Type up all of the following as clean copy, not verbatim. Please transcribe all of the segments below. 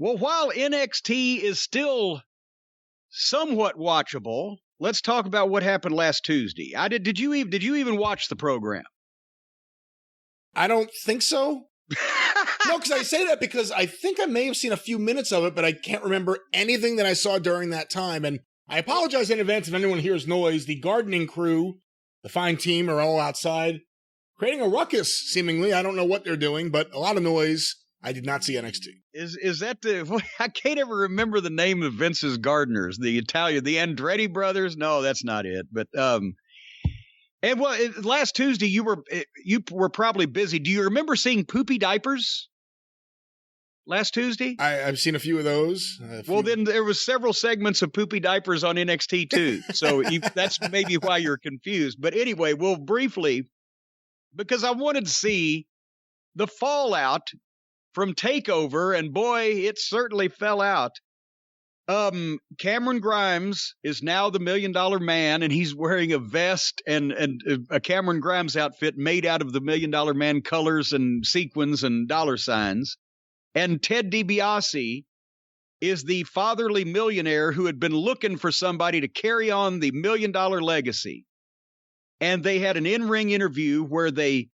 Well, while NXT is still somewhat watchable, let's talk about what happened last Tuesday. Did you even watch the program? I don't think so. No, because I say that because I think I may have seen a few minutes of it, but I can't remember anything that I saw during that time. And I apologize in advance if anyone hears noise. The gardening crew, the fine team, are all outside creating a ruckus, seemingly. I don't know what they're doing, but a lot of noise. I did not see NXT. Is that I can't ever remember the name of Vince's gardeners, the Andretti brothers. No, that's not it. But last Tuesday you were probably busy. Do you remember seeing poopy diapers last Tuesday? I've seen a few of those. Well, then there was several segments of poopy diapers on NXT too. So that's maybe why you're confused. But anyway, we'll briefly, because I wanted to see the fallout from TakeOver, and boy, it certainly fell out. Cameron Grimes is now the $1 Million Man, and he's wearing a vest and a Cameron Grimes outfit made out of the $1 Million Man colors and sequins and dollar signs. And Ted DiBiase is the fatherly millionaire who had been looking for somebody to carry on the $1 Million legacy. And they had an in-ring interview where they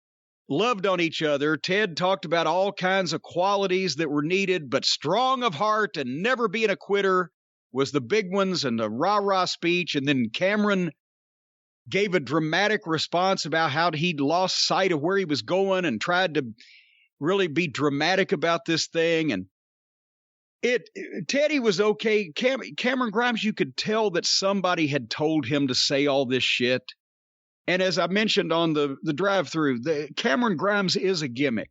loved on each other. Ted talked about all kinds of qualities that were needed, but strong of heart and never being a quitter was the big ones, and the rah-rah speech. And then Cameron gave a dramatic response about how he'd lost sight of where he was going and tried to really be dramatic about this thing. And Teddy was okay. Cameron Grimes, you could tell that somebody had told him to say all this shit. And as I mentioned on the drive-thru, Cameron Grimes is a gimmick.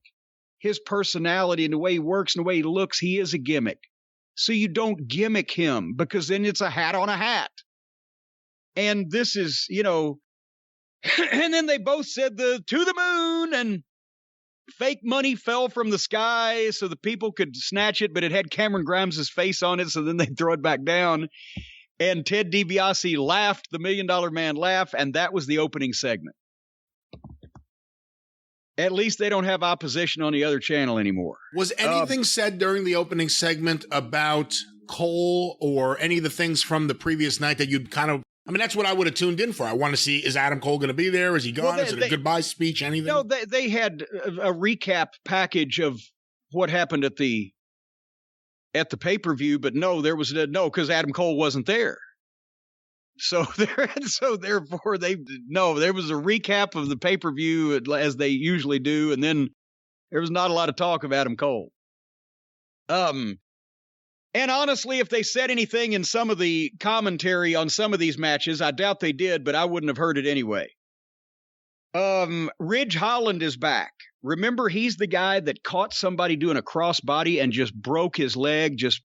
His personality and the way he works and the way he looks, he is a gimmick. So you don't gimmick him, because then it's a hat on a hat. And this is, and then they both said to the moon, and fake money fell from the sky so the people could snatch it, but it had Cameron Grimes' face on it, so then they throw it back down. And Ted DiBiase laughed, the $1 Million Man laugh, and that was the opening segment. At least they don't have opposition on the other channel anymore. Was anything said during the opening segment about Cole or any of the things from the previous night that you'd that's what I would have tuned in for. I want to see, is Adam Cole going to be there? Is he gone? Is it a goodbye speech? Anything? No, they had a recap package of what happened at the pay-per-view, but no, there was no, because Adam Cole wasn't there. So therefore there was a recap of the pay-per-view as they usually do, and then there was not a lot of talk of Adam Cole. And honestly, if they said anything in some of the commentary on some of these matches, I doubt they did, but I wouldn't have heard it anyway. Ridge Holland is back. Remember, he's the guy that caught somebody doing a crossbody and just broke his leg just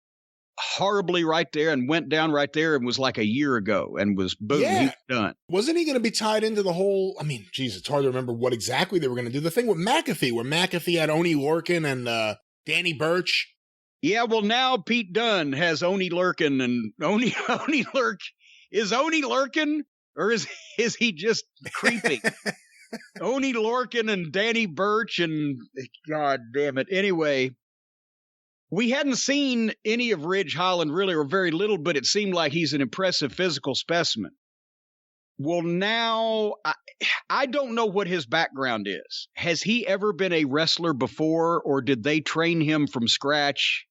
horribly right there and went down right there, and was like a year ago, and was boom, he's done. Wasn't he going to be tied into the whole, it's hard to remember what exactly they were going to do. The thing with McAfee, where McAfee had Oney Lorcan and Danny Burch. Yeah, well, now Pete Dunne has Oney Lorcan, and Oney Lurk. Is Oney Lurcan, or is he just creepy? Oney Lorcan and Danny Burch, and God damn it. Anyway, we hadn't seen any of Ridge Holland really, or very little, but it seemed like he's an impressive physical specimen. Well, now, I don't know what his background is. Has he ever been a wrestler before, or did they train him from scratch?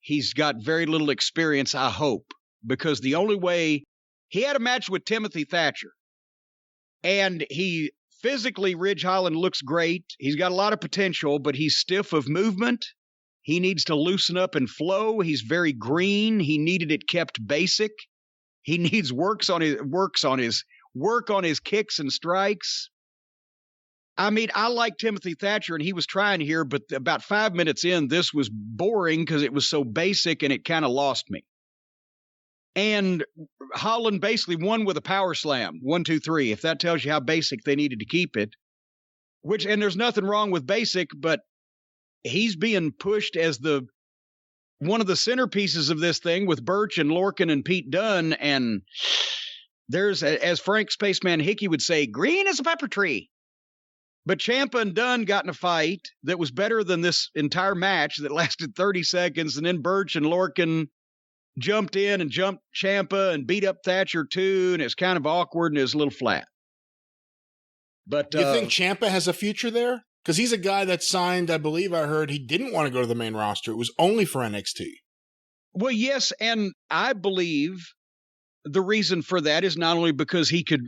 He's got very little experience, I hope, because the only way he had a match with Timothy Thatcher, and physically, Ridge Holland looks great. He's got a lot of potential, but he's stiff of movement. He needs to loosen up and flow. He's very green. He needed it kept basic. He needs work on his kicks and strikes. I like Timothy Thatcher, and he was trying here, but about 5 minutes in, this was boring because it was so basic, and it kind of lost me. And Holland basically won with a power slam, 1, 2, 3. If that tells you how basic they needed to keep it, and there's nothing wrong with basic, but he's being pushed as one of the centerpieces of this thing with Burch and Lorcan and Pete Dunne. And there's, as Frank Spaceman Hickey would say, green as a pepper tree. But Ciampa and Dunn got in a fight that was better than this entire match that lasted 30 seconds, and then Birch and Lorcan jumped in and jumped Ciampa and beat up Thatcher too, and it's kind of awkward and it was a little flat. But do you think Ciampa has a future there? Because he's a guy that signed, I believe I heard he didn't want to go to the main roster. It was only for NXT. Well, yes, and I believe the reason for that is not only because he could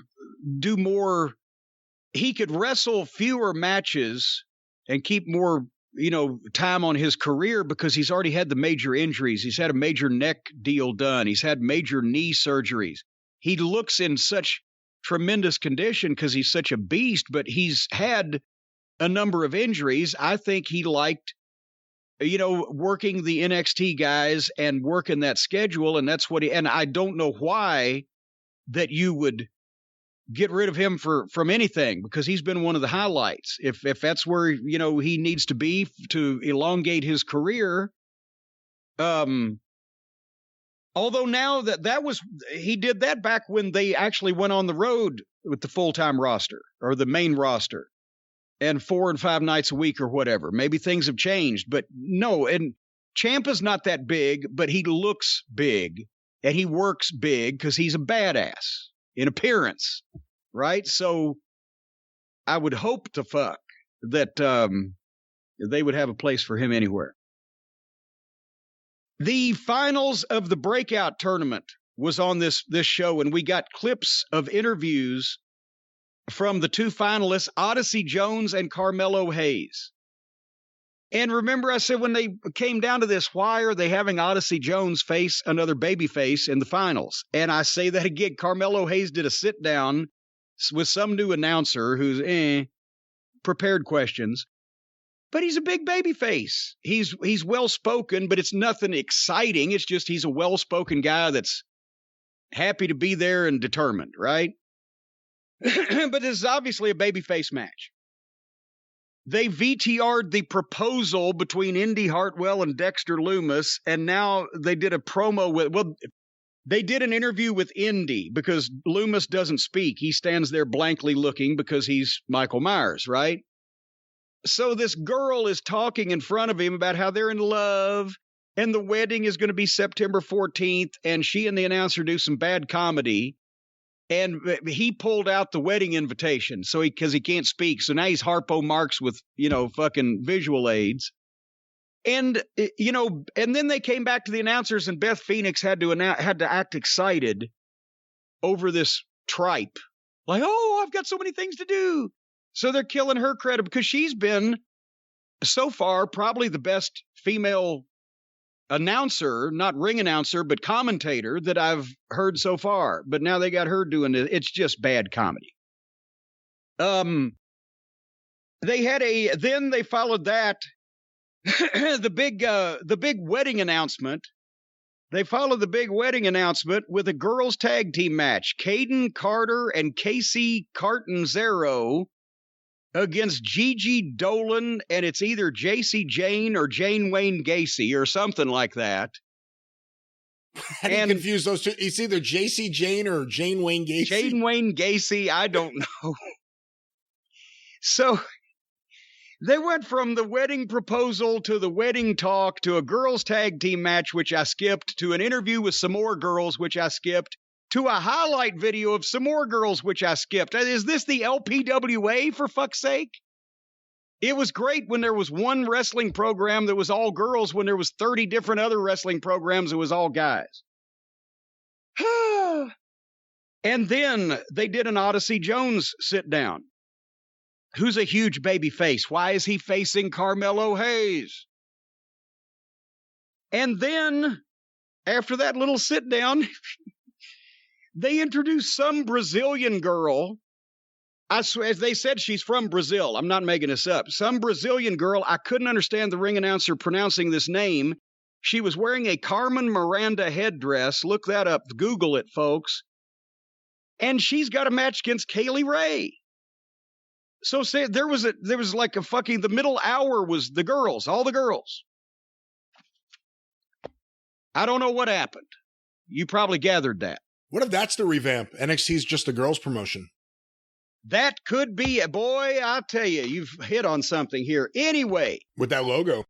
do more, he could wrestle fewer matches and keep more, time on his career because he's already had the major injuries. He's had a major neck deal done. He's had major knee surgeries. He looks in such tremendous condition because he's such a beast, but he's had a number of injuries. I think he liked, working the NXT guys and working that schedule. And that's what and I don't know why that you would get rid of him from anything, because he's been one of the highlights. If that's where, he needs to be to elongate his career. Although now he did that back when they actually went on the road with the full-time roster or the main roster and 4 and 5 nights a week or whatever. Maybe things have changed, but no. And Ciampa's not that big, but he looks big and he works big because he's a badass in appearance, right? So I would hope to fuck that they would have a place for him anywhere. The finals of the Breakout tournament was on this show, and we got clips of interviews from the 2 finalists, Odyssey Jones and Carmelo Hayes. And remember, I said when they came down to this, why are they having Odyssey Jones face another babyface in the finals? And I say that again, Carmelo Hayes did a sit-down with some new announcer who's prepared questions. But he's a big babyface. He's well-spoken, but it's nothing exciting. It's just he's a well-spoken guy that's happy to be there and determined, right? But this is obviously a babyface match. They VTR'd the proposal between Indy Hartwell and Dexter Lumis, and now they did a promo they did an interview with Indy because Lumis doesn't speak. He stands there blankly looking because he's Michael Myers, right? So this girl is talking in front of him about how they're in love and the wedding is going to be September 14th. And she and the announcer do some bad comedy. And he pulled out the wedding invitation because he can't speak. So now he's Harpo Marx with, fucking visual aids. And, and then they came back to the announcers and Beth Phoenix had to act excited over this tripe. Like, oh, I've got so many things to do. So they're killing her credit because she's been, so far, probably the best female announcer, not ring announcer, but commentator that I've heard so far. But now they got her doing it. It's just bad comedy. Then they followed that, the big wedding announcement. They followed the big wedding announcement with a girls tag team match. Caden Carter and Casey Cartanzero against Gigi Dolan, and it's either JC Jane or Jane Wayne Gacy or something like that. How do you confuse those two? It's either JC Jane or Jane Wayne Gacy. Jane Wayne Gacy, I don't know. So they went from the wedding proposal to the wedding talk to a girls tag team match, which I skipped, to an interview with some more girls, which I skipped, to a highlight video of some more girls, which I skipped. Is this the LPWA, for fuck's sake? It was great when there was one wrestling program that was all girls, when there was 30 different other wrestling programs that was all guys. And then they did an Odyssey Jones sit down. Who's a huge baby face? Why is he facing Carmelo Hayes? And then, after that little sit down, they introduced some Brazilian girl. I swear, as they said, she's from Brazil. I'm not making this up. Some Brazilian girl. I couldn't understand the ring announcer pronouncing this name. She was wearing a Carmen Miranda headdress. Look that up. Google it, folks. And she's got a match against Kaylee Ray. So say there was like a fucking, the middle hour was the girls, all the girls. I don't know what happened. You probably gathered that. What if that's the revamp? NXT's just a girls promotion. That could be it. Boy, I'll tell you, you've hit on something here. Anyway. With that logo.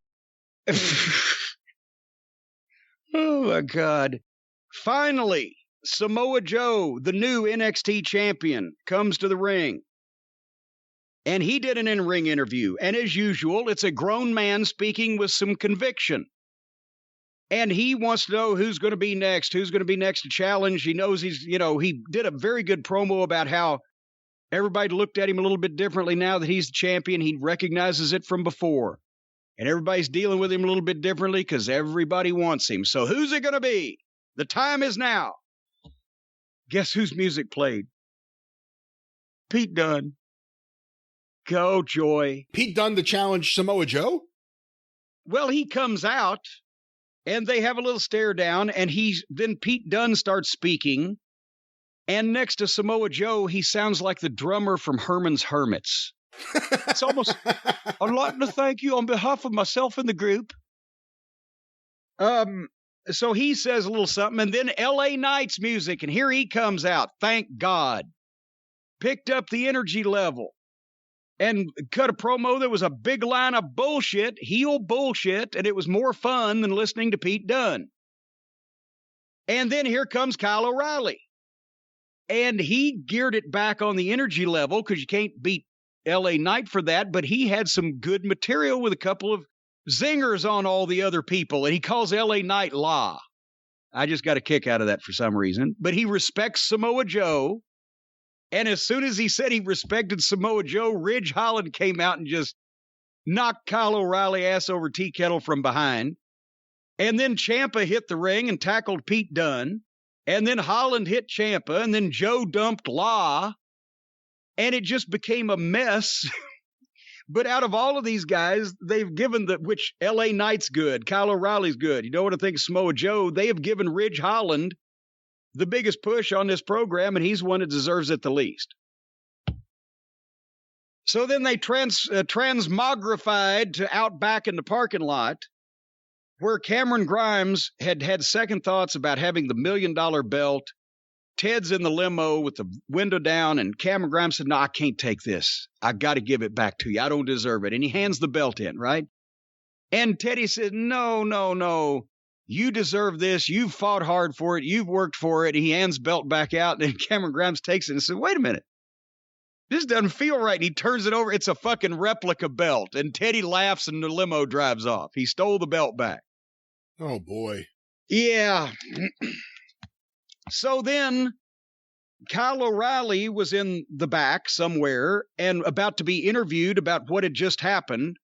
Oh, my God. Finally, Samoa Joe, the new NXT champion, comes to the ring. And he did an in-ring interview. And as usual, it's a grown man speaking with some conviction. And he wants to know who's going to be next to challenge. He knows he did a very good promo about how everybody looked at him a little bit differently now that he's the champion. He recognizes it from before. And everybody's dealing with him a little bit differently because everybody wants him. So who's it going to be? The time is now. Guess whose music played? Pete Dunne. Go, Joy. Pete Dunne to challenge Samoa Joe? Well, he comes out, and they have a little stare down, and then Pete Dunne starts speaking. And next to Samoa Joe, he sounds like the drummer from Herman's Hermits. It's almost, I'd like to thank you on behalf of myself and the group. So he says a little something, and then LA Knight's music, and here he comes out. Thank God. Picked up the energy level and cut a promo that was a big line of bullshit, heel bullshit, and it was more fun than listening to Pete Dunne. And then here comes Kyle O'Reilly. And he geared it back on the energy level because you can't beat LA Knight for that, but he had some good material with a couple of zingers on all the other people, and he calls LA Knight La. I just got a kick out of that for some reason. But he respects Samoa Joe, and as soon as he said he respected Samoa Joe, Ridge Holland came out and just knocked Kyle O'Reilly ass over tea kettle from behind. And then Ciampa hit the ring and tackled Pete Dunne. And then Holland hit Ciampa, and then Joe dumped La, and it just became a mess. But out of all of these guys, they've given which LA Knight's good, Kyle O'Reilly's good. You know what I think of Samoa Joe? They have given Ridge Holland the biggest push on this program, and he's one that deserves it the least. So then they transmogrified to out back in the parking lot, where Cameron Grimes had second thoughts about having the $1 million belt. Ted's in the limo with the window down, and Cameron Grimes said, no, I can't take this. I got to give it back to you. I don't deserve it. And he hands the belt in, right? And Teddy said, no. You deserve this. You've fought hard for it. You've worked for it. He hands belt back out, and Cameron Grimes takes it and said, wait a minute. This doesn't feel right. And he turns it over. It's a fucking replica belt. And Teddy laughs, and the limo drives off. He stole the belt back. Oh, boy. Yeah. So then Kyle O'Reilly was in the back somewhere and about to be interviewed about what had just happened.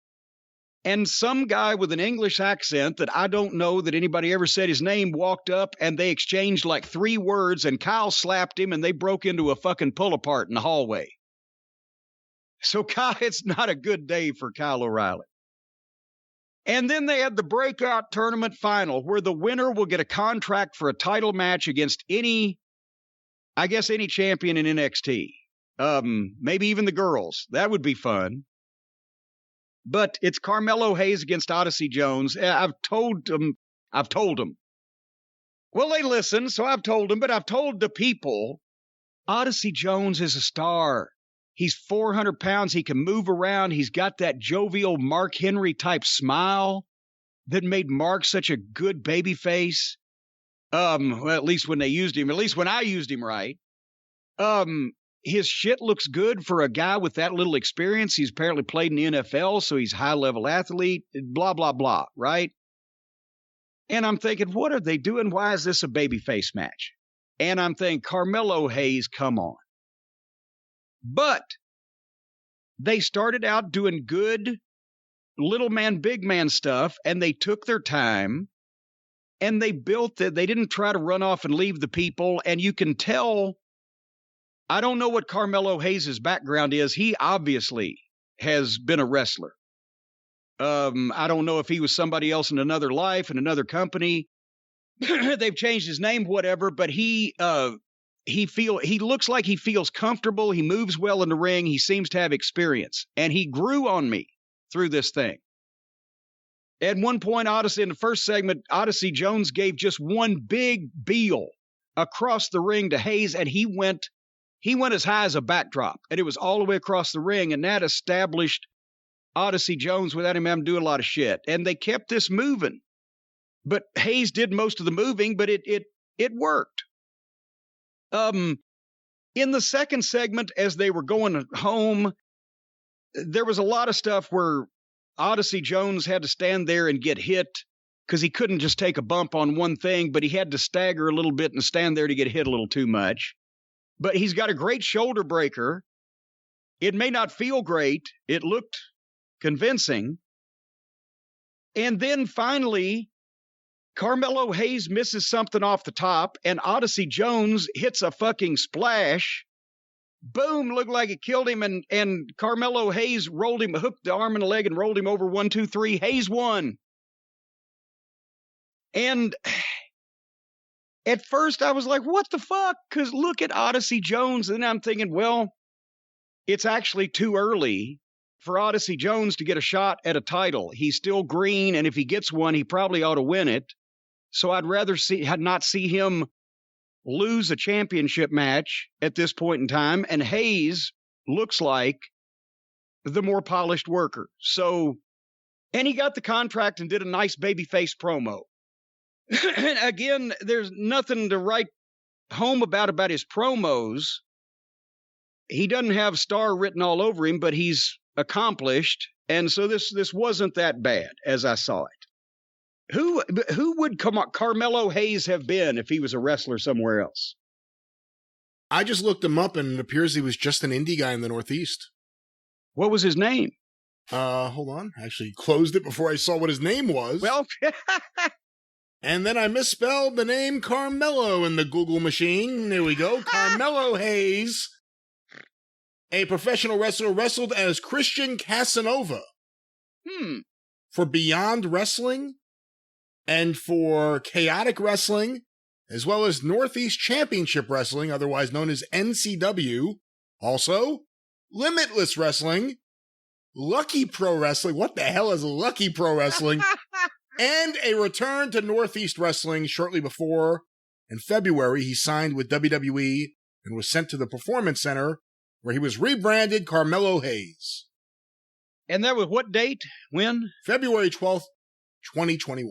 And some guy with an English accent that I don't know that anybody ever said his name walked up, and they exchanged like 3 words, and Kyle slapped him, and they broke into a fucking pull apart in the hallway. So Kyle, it's not a good day for Kyle O'Reilly. And then they had the Breakout tournament final, where the winner will get a contract for a title match against any champion in NXT. Maybe even the girls. That would be fun. But it's Carmelo Hayes against Odyssey Jones. I've told them. Well, they listen, so I've told them, but I've told the people, Odyssey Jones is a star. He's 400 pounds. He can move around. He's got that jovial Mark Henry type smile that made Mark such a good baby face. Well, at least when they used him, at least when I used him right. His shit looks good for a guy with that little experience. He's apparently played in the NFL, so he's a high-level athlete, blah, blah, blah, right? And I'm thinking, what are they doing? Why is this a babyface match? And I'm thinking, Carmelo Hayes, come on. But they started out doing good little man, big man stuff, and they took their time, and they built it. They didn't try to run off and leave the people, and you can tell, I don't know what Carmelo Hayes' background is. He obviously has been a wrestler. I don't know if he was somebody else in another life, in another company. They've changed his name, whatever, but he looks like he feels comfortable. He moves well in the ring. He seems to have experience, and he grew on me through this thing. At one point, in the first segment, Odyssey Jones gave just one big heel across the ring to Hayes, and he he went as high as a backdrop, and it was all the way across the ring, and that established Odyssey Jones without him having to do a lot of shit. And they kept this moving. But Hayes did most of the moving, but it worked. In the second segment, as they were going home, there was a lot of stuff where Odyssey Jones had to stand there and get hit because he couldn't just take a bump on one thing, but he had to stagger a little bit and stand there to get hit a little too much. But he's got a great shoulder breaker. It may not feel great. It looked convincing. And then finally, Carmelo Hayes misses something off the top, and Odyssey Jones hits a fucking splash. Boom, looked like it killed him, and Carmelo Hayes rolled him, hooked the arm and the leg and rolled him over 1, 2, 3. Hayes won. And at first I was like, what the fuck? Because look at Odyssey Jones. And I'm thinking, well, it's actually too early for Odyssey Jones to get a shot at a title. He's still green, and if he gets one, he probably ought to win it. So I'd rather not see him lose a championship match at this point in time. And Hayes looks like the more polished worker. So, and he got the contract and did a nice babyface promo. And again, there's nothing to write home about his promos. He doesn't have star written all over him, but he's accomplished. And so this wasn't that bad as I saw it. Who would Carmelo Hayes have been if he was a wrestler somewhere else? I just looked him up, and it appears he was just an indie guy in the Northeast. What was his name? Hold on. I actually closed it before I saw what his name was. Well, and then I misspelled the name Carmelo in the Google machine. There we go. Carmelo Hayes, a professional wrestler, wrestled as Christian Casanova. For Beyond Wrestling and for Chaotic Wrestling, as well as Northeast Championship Wrestling, otherwise known as NCW. Also, Limitless Wrestling, Lucky Pro Wrestling. What the hell is Lucky Pro Wrestling? And a return to Northeast Wrestling shortly before. In February, he signed with WWE and was sent to the Performance Center, where he was rebranded Carmelo Hayes. And that was what date? When? February 12th, 2021.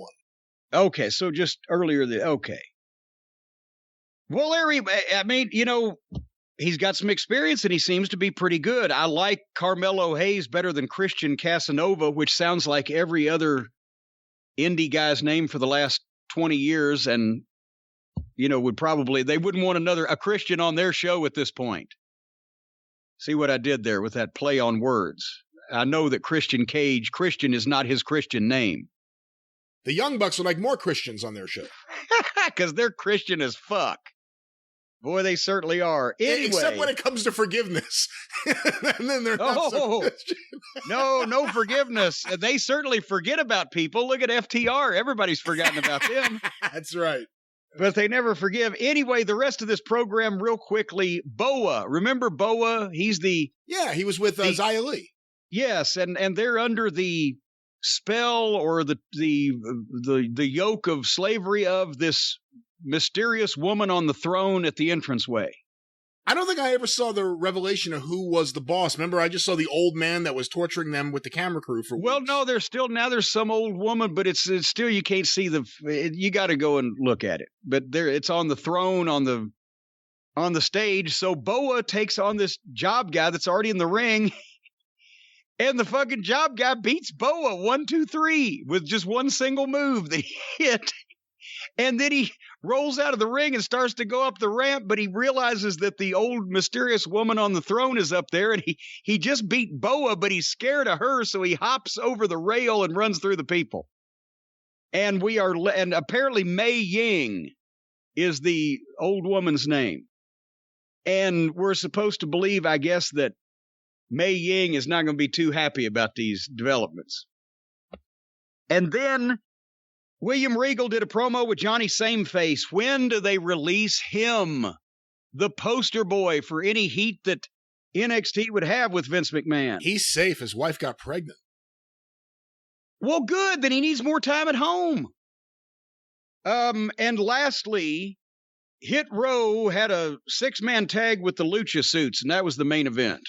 Okay, so just earlier. Okay. Well, Larry, I mean, he's got some experience and he seems to be pretty good. I like Carmelo Hayes better than Christian Casanova, which sounds like every other indie guy's name for the last 20 years. And, they wouldn't want a Christian on their show at this point. See what I did there with that play on words. I know that Christian is not his Christian name. The Young Bucks would like more Christians on their show. Because they're Christian as fuck. Boy, they certainly are. Anyway. Except when it comes to forgiveness. And then they're not so Christian. No forgiveness. They certainly forget about people. Look at FTR. Everybody's forgotten about them. That's right. But they never forgive. Anyway, the rest of this program real quickly. Boa. Remember Boa? He's the... Yeah, he was with Xia Li. Yes, and they're under the spell or the yoke of slavery of this mysterious woman on the throne at the entranceway. I don't think I ever saw the revelation of who was the boss. Remember, I just saw the old man that was torturing them with the camera crew for weeks. Well, no, there's some old woman, but it's still, you can't see you got to go and look at it. But it's on the throne on the stage. So Boa takes on this job guy that's already in the ring. And the fucking job guy beats Boa 1, 2, 3 with just one single move that he hit. And then he rolls out of the ring and starts to go up the ramp, but he realizes that the old mysterious woman on the throne is up there, and he just beat Boa, but he's scared of her, so he hops over the rail and runs through the people. And apparently Mei Ying is the old woman's name. And we're supposed to believe, I guess, that Mei Ying is not going to be too happy about these developments. And then William Regal did a promo with Johnny Sameface. When do they release him? The poster boy for any heat that NXT would have with Vince McMahon. He's safe. His wife got pregnant. Well, good. Then he needs more time at home. And lastly, Hit Row had a 6-man tag with the Lucha Suits, and that was the main event.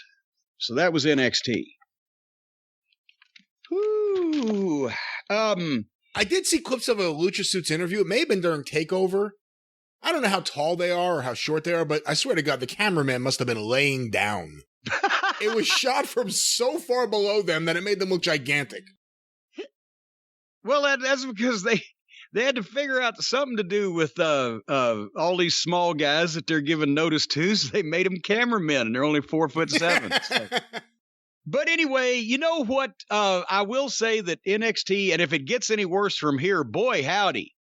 So that was NXT. Whoo. I did see clips of a Lucha Suits interview. It may have been during TakeOver. I don't know how tall they are or how short they are, but I swear to God, the cameraman must have been laying down. It was shot from so far below them that it made them look gigantic. Well, that's because they had to figure out something to do with all these small guys that they're giving notice to, so they made them cameramen, and they're only 4'7". So. But anyway, you know what? I will say that NXT, and if it gets any worse from here, boy, howdy.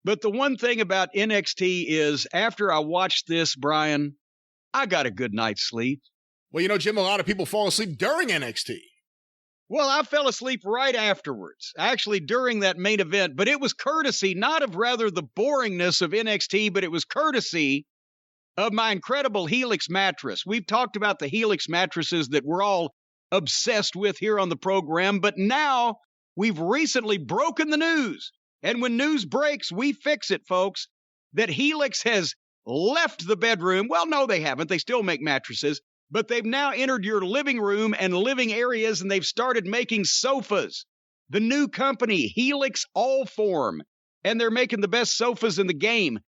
But the one thing about NXT is after I watched this, Brian, I got a good night's sleep. Well, you know, Jim, a lot of people fall asleep during NXT. Well, I fell asleep right afterwards, actually during that main event, but it was courtesy, not of rather the boringness of NXT, but it was courtesy of my incredible Helix mattress. We've talked about the Helix mattresses that we're all obsessed with here on the program, but now we've recently broken the news. And when news breaks, we fix it, folks, that Helix has left the bedroom. Well, no, they haven't. They still make mattresses, but they've now entered your living room and living areas, and they've started making sofas. The new company, Helix Allform, and they're making the best sofas in the game.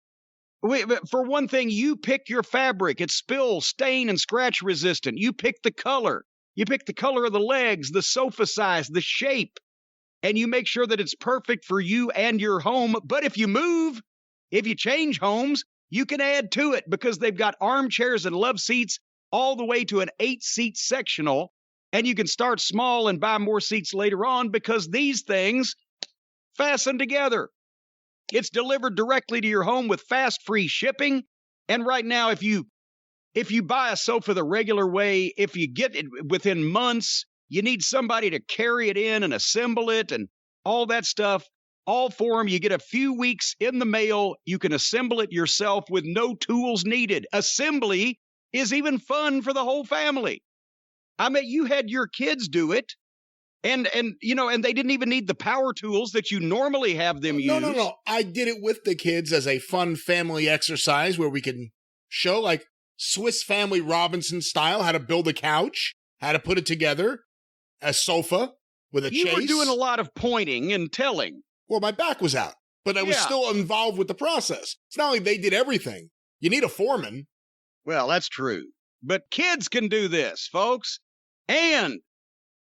For one thing, you pick your fabric. It's spill, stain, and scratch resistant. You pick the color. You pick the color of the legs, the sofa size, the shape, and you make sure that it's perfect for you and your home. But if you move, if you change homes, you can add to it because they've got armchairs and love seats all the way to an 8-seat sectional, and you can start small and buy more seats later on because these things fasten together. It's delivered directly to your home with fast, free shipping. And right now, if you buy a sofa the regular way, if you get it within months, you need somebody to carry it in and assemble it and all that stuff. Allform, you get a few weeks in the mail. You can assemble it yourself with no tools needed. Assembly is even fun for the whole family. I mean, you had your kids do it, and they didn't even need the power tools that you normally have them use. No. I did it with the kids as a fun family exercise where we can show, like, Swiss Family Robinson style, how to build a couch, how to put it together, a sofa with a chase. You were doing a lot of pointing and telling. Well, my back was out, but I was still involved with the process. It's not like they did everything. You need a foreman. Well, that's true. But kids can do this, folks. And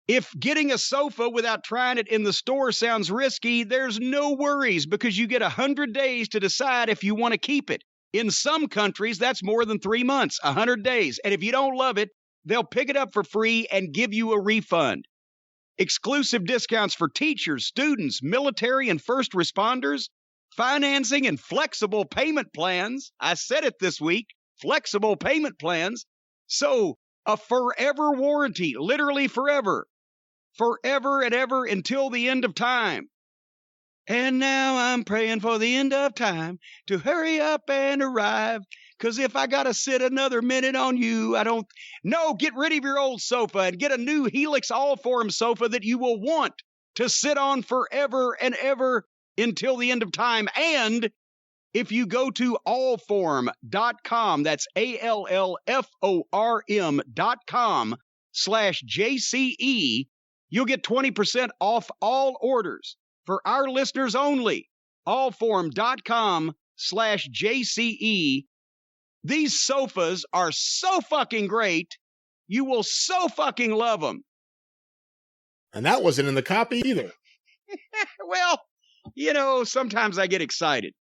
if getting a sofa without trying it in the store sounds risky, there's no worries because you get 100 days to decide if you want to keep it. In some countries, that's more than 3 months, 100 days. And if you don't love it, they'll pick it up for free and give you a refund. Exclusive discounts for teachers, students, military, and first responders. Financing and flexible payment plans. I said it this week, flexible payment plans. So a forever warranty, literally forever. Forever and ever until the end of time. And now I'm praying for the end of time to hurry up and arrive. Because if I got to sit another minute on you, get rid of your old sofa and get a new Helix Allform sofa that you will want to sit on forever and ever until the end of time. And if you go to allform.com, that's ALLFORM.com/JCE, you'll get 20% off all orders. For our listeners only, allform.com/JCE. These sofas are so fucking great. You will so fucking love them. And that wasn't in the copy either. Well, sometimes I get excited.